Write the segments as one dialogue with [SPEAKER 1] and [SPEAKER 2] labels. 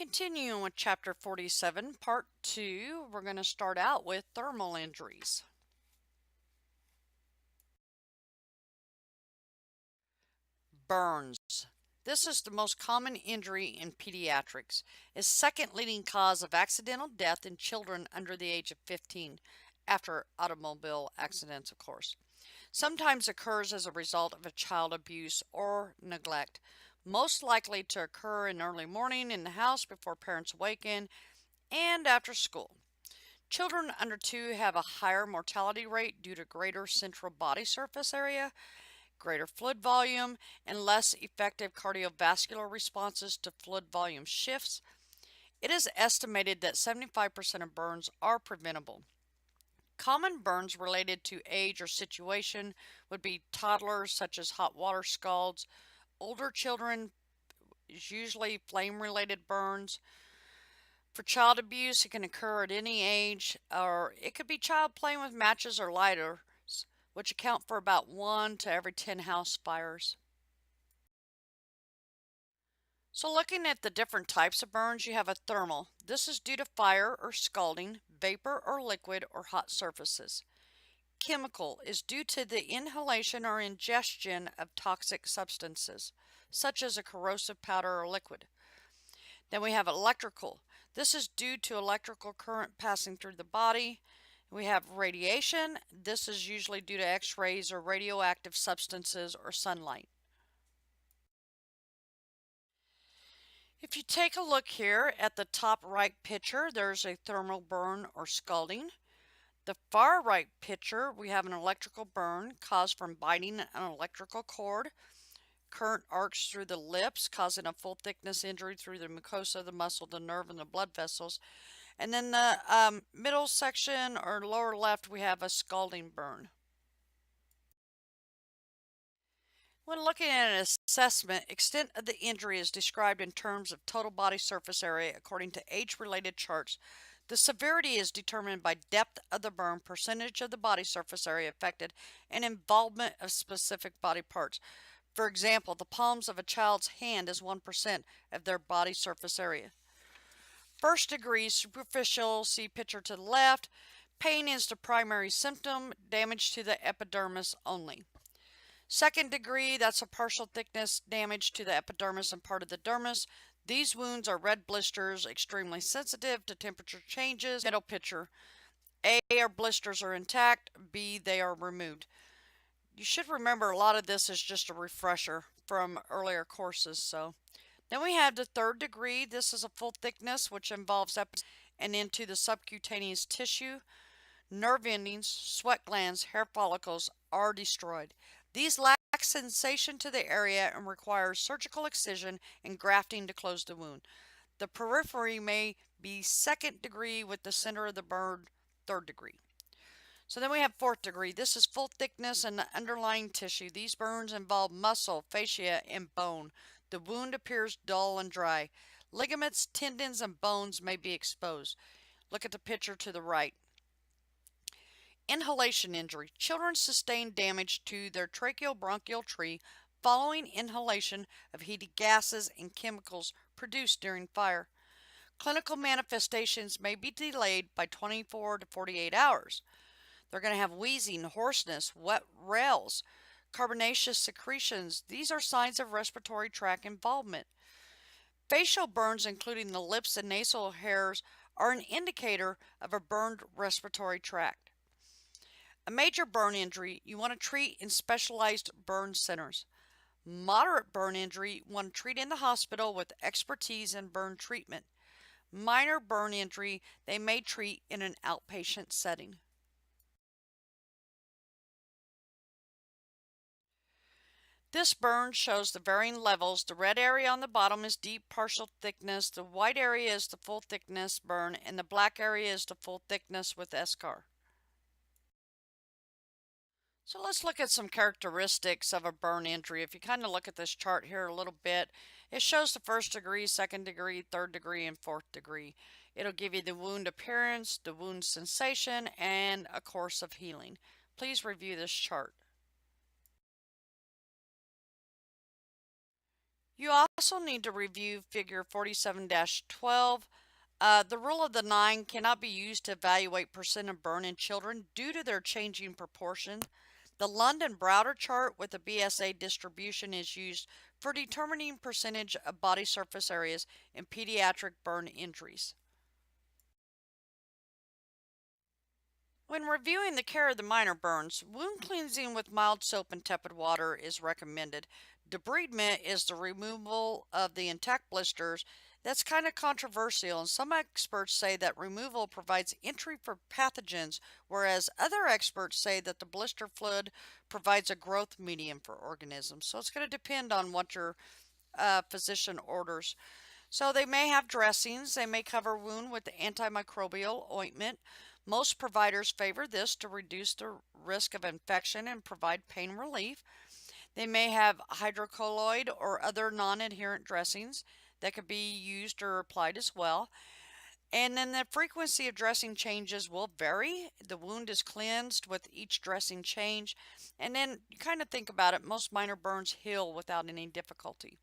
[SPEAKER 1] Continuing with Chapter 47, Part 2, we're going to start out with thermal injuries. Burns. This is the most common injury in pediatrics. It's second leading cause of accidental death in children under the age of 15, after automobile accidents, of course. Sometimes occurs as a result of a child abuse or neglect, most likely to occur in early morning in the house before parents awaken and after school. Children under 2 have a higher mortality rate due to greater central body surface area, greater fluid volume, and less effective cardiovascular responses to fluid volume shifts. It is estimated that 75% of burns are preventable. Common burns related to age or situation would be toddlers, such as hot water scalds. Older children is usually flame-related burns. For child abuse, it can occur at any age, or it could be child playing with matches or lighters, which account for about 1 to every 10 house fires. So looking at the different types of burns, you have a thermal. This is due to fire or scalding, vapor or liquid, or hot surfaces. Chemical is due to the inhalation or ingestion of toxic substances, such as a corrosive powder or liquid. Then we have electrical. This is due to electrical current passing through the body. We have radiation. This is usually due to X-rays or radioactive substances or sunlight. If you take a look here at the top right picture, there's a thermal burn or scalding. The far right picture, we have an electrical burn caused from biting an electrical cord. Current arcs through the lips, causing a full thickness injury through the mucosa, the muscle, the nerve, and the blood vessels. And then the middle section or lower left, we have a scalding burn. When looking at an assessment, extent of the injury is described in terms of total body surface area according to age-related charts. The severity is determined by depth of the burn, percentage of the body surface area affected, and involvement of specific body parts. For example, the palms of a child's hand is 1% of their body surface area. First degree, superficial, see picture to the left. Pain is the primary symptom, damage to the epidermis only. Second degree, that's a partial thickness damage to the epidermis and part of the dermis. These wounds are red blisters, extremely sensitive to temperature changes. Middle picture, A, our blisters are intact, B, they are removed. You should remember a lot of this is just a refresher from earlier courses. So then we have the third degree. This is a full thickness, which involves and into the subcutaneous tissue. Nerve endings, sweat glands, hair follicles are destroyed. These lack sensation to the area and require surgical excision and grafting to close the wound. The periphery may be second degree with the center of the burn third degree. So then we have fourth degree. This is full thickness and the underlying tissue. These burns involve muscle, fascia, and bone. The wound appears dull and dry. Ligaments, tendons, and bones may be exposed. Look at the picture to the right. Inhalation injury. Children sustain damage to their tracheobronchial tree following inhalation of heated gases and chemicals produced during fire. Clinical manifestations may be delayed by 24 to 48 hours. They're going to have wheezing, hoarseness, wet rails, carbonaceous secretions. These are signs of respiratory tract involvement. Facial burns, including the lips and nasal hairs, are an indicator of a burned respiratory tract. A major burn injury you want to treat in specialized burn centers. Moderate burn injury you want to treat in the hospital with expertise in burn treatment. Minor burn injury they may treat in an outpatient setting. This burn shows the varying levels. The red area on the bottom is deep partial thickness, the white area is the full thickness burn, and the black area is the full thickness with eschar. So let's look at some characteristics of a burn injury. If you kind of look at this chart here a little bit, it shows the first degree, second degree, third degree, and fourth degree. It'll give you the wound appearance, the wound sensation, and a course of healing. Please review this chart. You also need to review Figure 47-12. The rule of the nine cannot be used to evaluate percent of burn in children due to their changing proportion. The London Browder chart with the BSA distribution is used for determining percentage of body surface areas in pediatric burn injuries. When reviewing the care of the minor burns, wound cleansing with mild soap and tepid water is recommended. Debridement is the removal of the intact blisters. That's kind of controversial, and some experts say that removal provides entry for pathogens, whereas other experts say that the blister fluid provides a growth medium for organisms. So it's going to depend on what your physician orders. So they may have dressings. They may cover wound with antimicrobial ointment. Most providers favor this to reduce the risk of infection and provide pain relief. They may have hydrocolloid or other non-adherent dressings that could be used or applied as well. And then the frequency of dressing changes will vary. The wound is cleansed with each dressing change. And then you kind of think about it, most minor burns heal without any difficulty.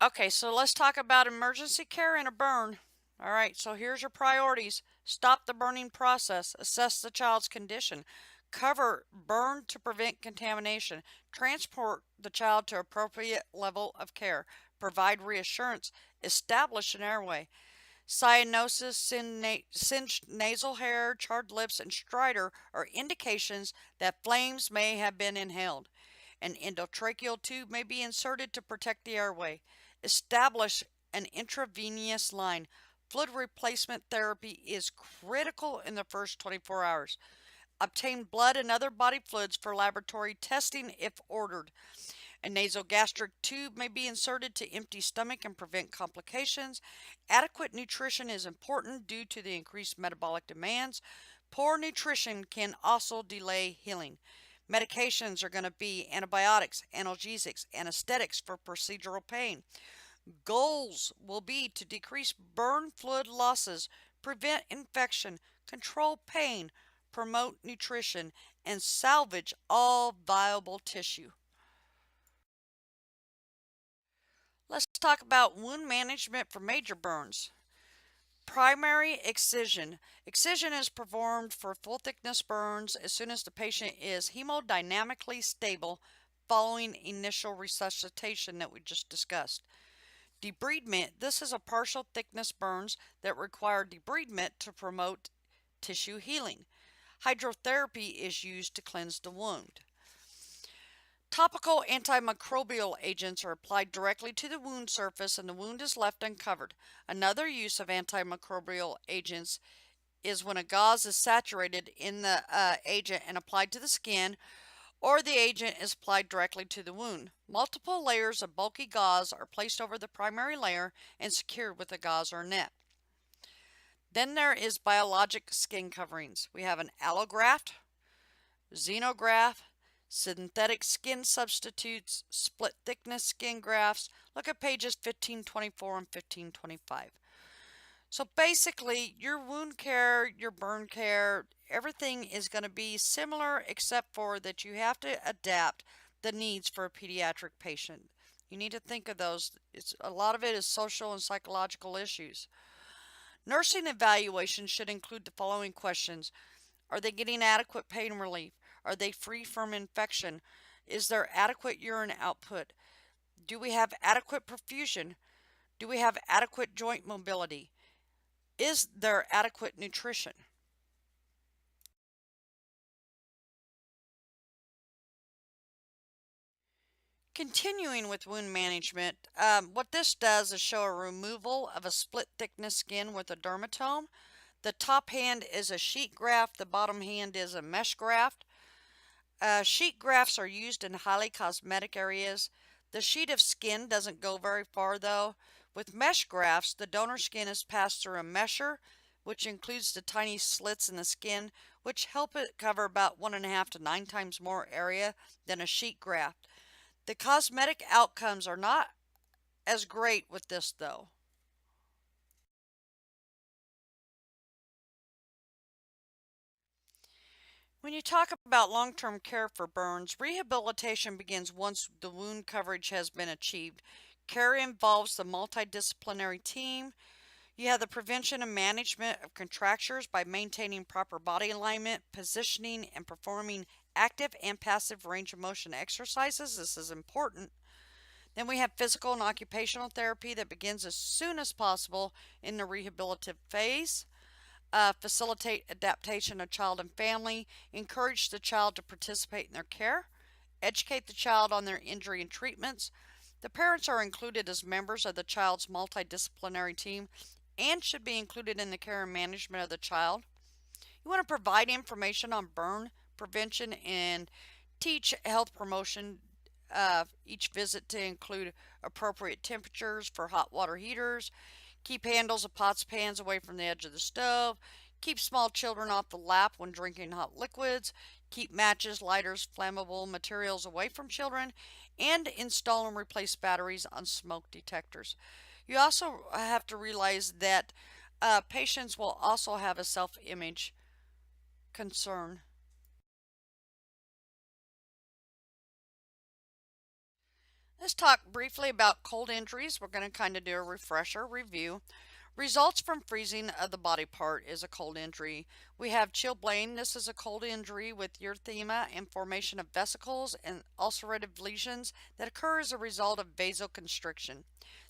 [SPEAKER 1] Okay, so let's talk about emergency care in a burn. All right, so here's your priorities. Stop the burning process. Assess the child's condition. Cover burn to prevent contamination. Transport the child to appropriate level of care. Provide reassurance. Establish an airway. Cyanosis, singed nasal hair, charred lips, and stridor are indications that flames may have been inhaled. An endotracheal tube may be inserted to protect the airway. Establish an intravenous line. Fluid replacement therapy is critical in the first 24 hours. Obtain blood and other body fluids for laboratory testing if ordered. A nasogastric tube may be inserted to empty stomach and prevent complications. Adequate nutrition is important due to the increased metabolic demands. Poor nutrition can also delay healing. Medications are going to be antibiotics, analgesics, anesthetics for procedural pain. Goals will be to decrease burn fluid losses, prevent infection, control pain, promote nutrition, and salvage all viable tissue. Let's talk about wound management for major burns. Primary excision. Excision is performed for full thickness burns as soon as the patient is hemodynamically stable following initial resuscitation that we just discussed. Debridement. This is a partial thickness burns that require debridement to promote tissue healing. Hydrotherapy is used to cleanse the wound. Topical antimicrobial agents are applied directly to the wound surface and the wound is left uncovered. Another use of antimicrobial agents is when a gauze is saturated in the agent and applied to the skin, or the agent is applied directly to the wound. Multiple layers of bulky gauze are placed over the primary layer and secured with a gauze or net. Then there is biologic skin coverings. We have an allograft, xenograft, synthetic skin substitutes, split thickness skin grafts. Look at pages 1524 and 1525. So basically, your wound care, your burn care, everything is going to be similar except for that you have to adapt the needs for a pediatric patient. You need to think of those. A lot of it is social and psychological issues. Nursing evaluation should include the following questions. Are they getting adequate pain relief? Are they free from infection? Is there adequate urine output? Do we have adequate perfusion? Do we have adequate joint mobility? Is there adequate nutrition? Continuing with wound management, what this does is show a removal of a split thickness skin with a dermatome. The top hand is a sheet graft, the bottom hand is a mesh graft. Sheet grafts are used in highly cosmetic areas. The sheet of skin doesn't go very far though. With mesh grafts, the donor skin is passed through a mesher, which includes the tiny slits in the skin, which help it cover about 1.5 to 9 times more area than a sheet graft. The cosmetic outcomes are not as great with this though. When you talk about long-term care for burns, rehabilitation begins once the wound coverage has been achieved. Care involves the multidisciplinary team. You have the prevention and management of contractures by maintaining proper body alignment, positioning, and performing active and passive range of motion exercises. This is important. Then we have physical and occupational therapy that begins as soon as possible in the rehabilitative phase. Facilitate adaptation of child and family, encourage the child to participate in their care, educate the child on their injury and treatments. The parents are included as members of the child's multidisciplinary team and should be included in the care and management of the child. You want to provide information on burn prevention and teach health promotion. Each visit to include appropriate temperatures for hot water heaters, keep handles of pots, pans away from the edge of the stove, keep small children off the lap when drinking hot liquids, keep matches, lighters, flammable materials away from children, and install and replace batteries on smoke detectors. You also have to realize that patients will also have a self image concern. Let's talk briefly about cold injuries. We're going to kind of do a refresher review. Results from freezing of the body part is a cold injury. We have chilblain. This is a cold injury with erythema and formation of vesicles and ulcerative lesions that occur as a result of vasoconstriction.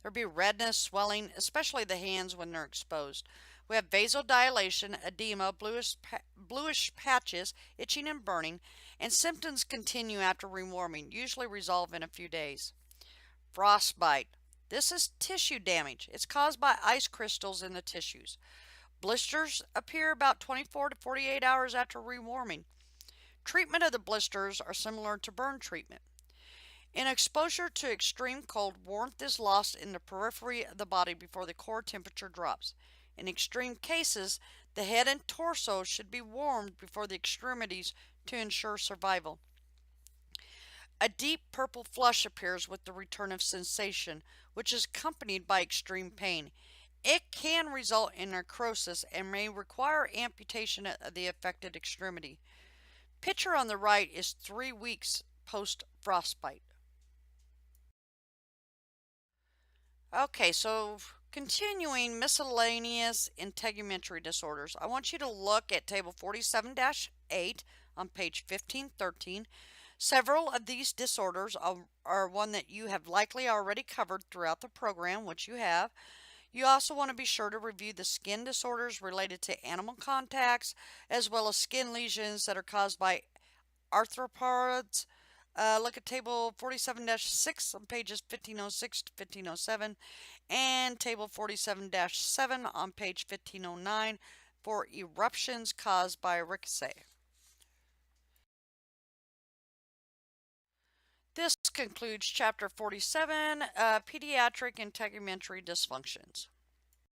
[SPEAKER 1] There'll be redness, swelling, especially the hands when they're exposed. We have vasodilation, edema, bluish patches, itching and burning, and symptoms continue after rewarming, usually resolve in a few days. Frostbite. This is tissue damage. It's caused by ice crystals in the tissues. Blisters appear about 24 to 48 hours after rewarming. Treatment of the blisters are similar to burn treatment. In exposure to extreme cold, warmth is lost in the periphery of the body before the core temperature drops. In extreme cases, the head and torso should be warmed before the extremities to ensure survival. A deep purple flush appears with the return of sensation, which is accompanied by extreme pain. It can result in necrosis and may require amputation of the affected extremity. Picture on the right is 3 weeks post frostbite. Okay, so continuing miscellaneous integumentary disorders. I want you to look at table 47-8 on page 1513. Several of these disorders are one that you have likely already covered throughout the program, which you have. You also want to be sure to review the skin disorders related to animal contacts, as well as skin lesions that are caused by arthropods. Look at table 47-6 on pages 1506 to 1507 and table 47-7 on page 1509 for eruptions caused by ricochet. This concludes chapter 47, pediatric integumentary dysfunctions.